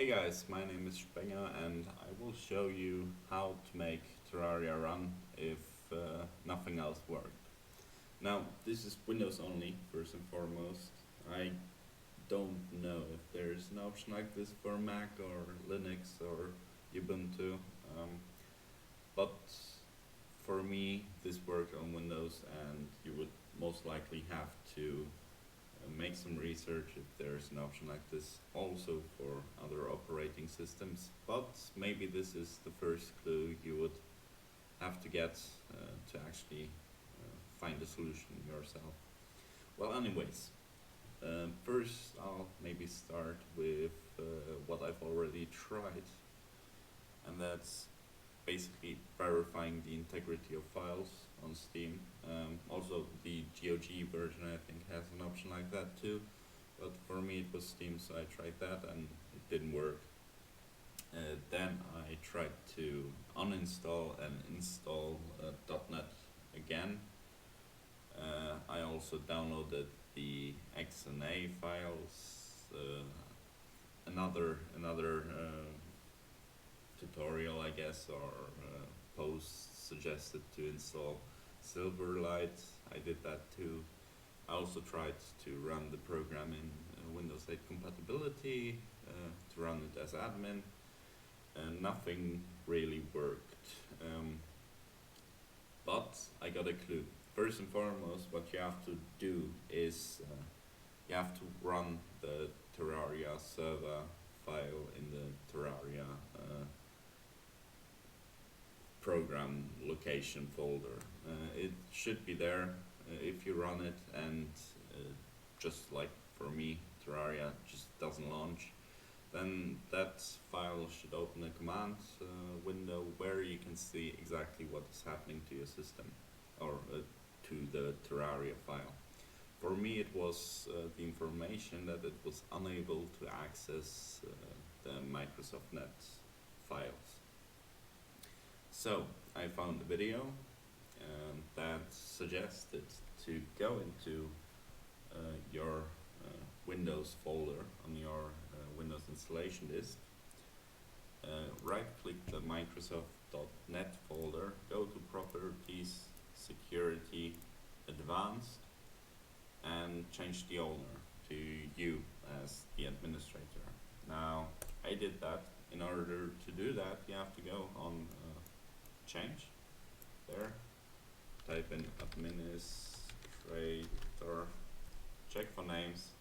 Hey guys, my name is Spenger and I will show you how to make Terraria run if nothing else worked. Now, this is Windows only, first and foremost. I don't know if there's an option like this for Mac or Linux or Ubuntu, but for me, this worked on Windows and you would most likely have to make some research if there's an option like this also for other operating systems, but maybe this is the first clue you would have to get to actually find a solution yourself. Well, anyways, first I'll maybe start with what I've already tried, and that's basically verifying the integrity of files on Steam. Also, the GOG version I think has an option like that too, but for me it was Steam, so I tried that and it didn't work. Then I tried to uninstall and install .NET again. I also downloaded the XNA files, another tutorial, I guess, or post suggested to install Silverlight. I did that too. I also tried to run the program in Windows 8 compatibility, to run it as admin, and nothing really worked. But I got a clue. First and foremost, what you have to do is you have to run the Terraria server file in the Terraria program location folder. It should be there if you run it, and just like for me, Terraria just doesn't launch. Then that file should open a command window where you can see exactly what is happening to your system or to the Terraria file. For me, it was the information that it was unable to access the Microsoft Net files. So I found a video that suggested to go into your Windows folder on your Windows installation disk, right click the Microsoft.NET folder, go to Properties, Security, Advanced, and change the owner to you as the administrator. Now, I did that. In order to do that, you have to go on change there, type in administrator, check for names,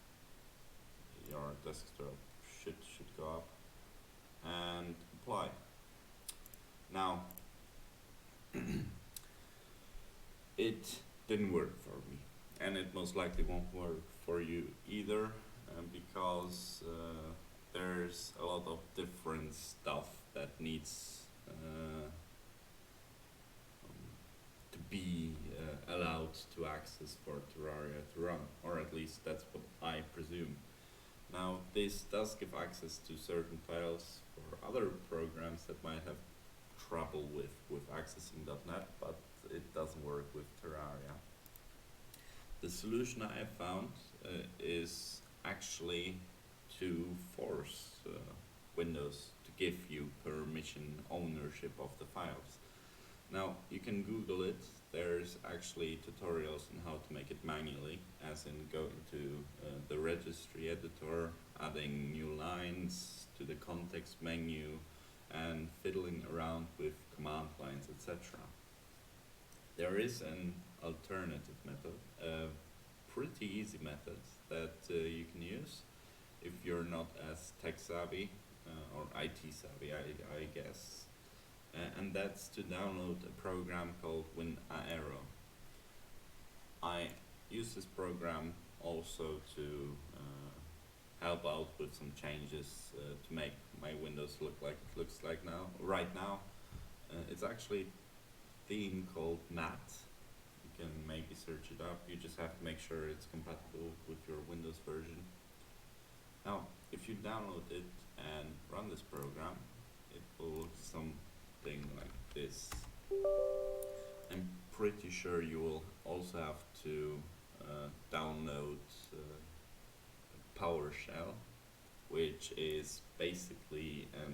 your desktop should go up, and apply. Now, it didn't work for me, and it most likely won't work for you either, because there's a lot of different stuff that needs to be allowed to access for Terraria to run, or at least that's what I presume. Now, this does give access to certain files for other programs that might have trouble with accessing .NET, but it doesn't work with Terraria. The solution I have found is actually to force Windows to give you permission ownership of the files. Now, you can Google it. There's actually tutorials on how to make it manually, as in going to the registry editor, adding new lines to the context menu, and fiddling around with command lines, etc. There is an alternative method, a pretty easy method that you can use if you're not as tech savvy or IT savvy, I guess. And that's to download a program called WinAero. I use this program also to help out with some changes to make my Windows look like it looks like now. Right now, it's actually a theme called Matte. You can maybe search it up. You just have to make sure it's compatible with your Windows version. Now, if you download it and run this program, it will look something like this. I'm pretty sure you will also have to download PowerShell, which is basically a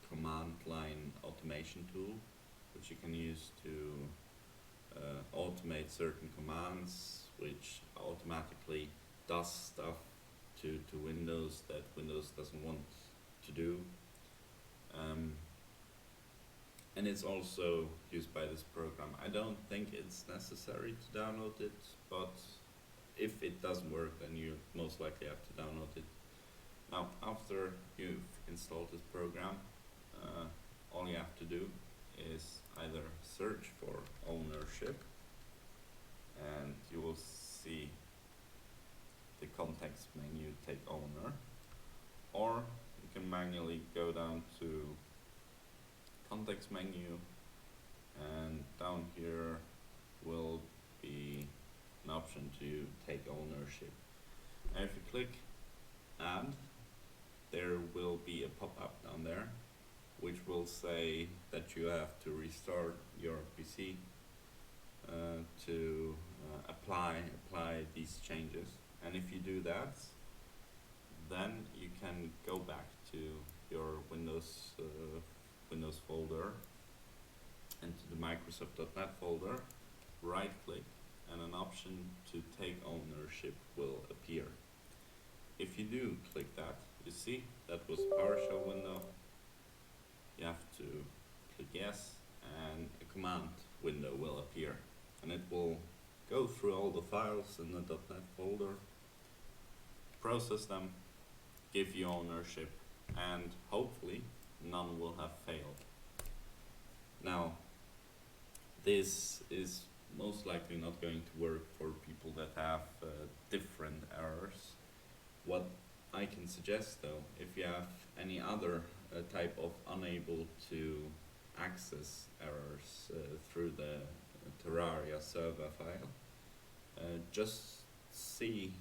command line automation tool, which you can use to automate certain commands, which automatically does stuff to Windows that Windows doesn't want to do. And it's also used by this program. I don't think it's necessary to download it, but if it doesn't work, then you most likely have to download it. Now, after you've installed this program, all you have to do is either search for ownership, and you will see the context menu, take owner, or you can manually go down to context menu, and down here will be an option to take ownership. And if you click add, there will be a pop-up down there which will say that you have to restart your PC to apply these changes. And if you do that, then you can go back to your Windows folder and to the Microsoft.NET folder, right click, and an option to take ownership will appear. If you do click that, you see that was a PowerShell window. You have to click yes, and a command window will appear, and it will go through all the files in the .NET folder, process them, give you ownership, and hopefully none will have failed. Now, this is most likely not going to work for people that have different errors. What I can suggest though, if you have any other type of unable to access errors through the Terraria server file, just see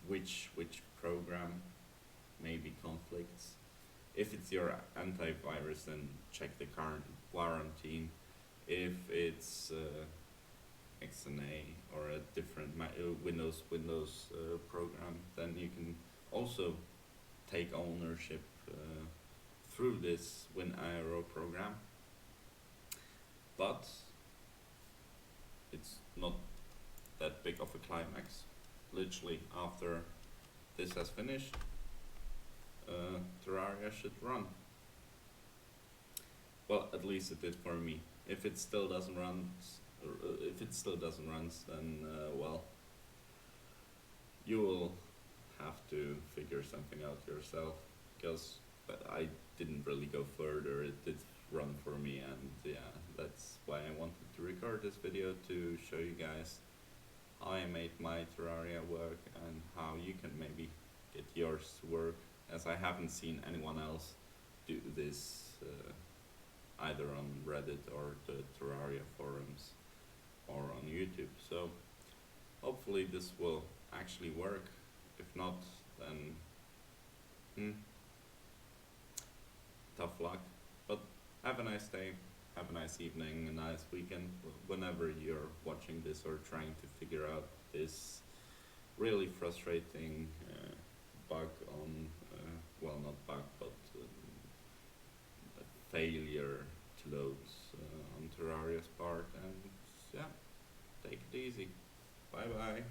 which program maybe conflicts. If it's your antivirus, then check the current quarantine. If it's XNA or a different Windows program, then you can also take ownership through this WinAero program. But it's not that big of a climax. Literally after this has finished, Terraria should run. Well, at least it did for me. If it still doesn't run, then well, you will have to figure something out yourself, because I didn't really go further. It did run for me, and yeah, that's why I wanted to record this video, to show you guys how I made my Terraria work and how you can maybe get yours to work, as I haven't seen anyone else do this either on Reddit or the Terraria forums or on YouTube. So hopefully this will actually work. If not, then tough luck. But have a nice day, have a nice evening, a nice weekend, whenever you're watching this or trying to figure out this really frustrating bug on, well, not bug, but failure to load on Terraria's part. And yeah, take it easy. Bye bye.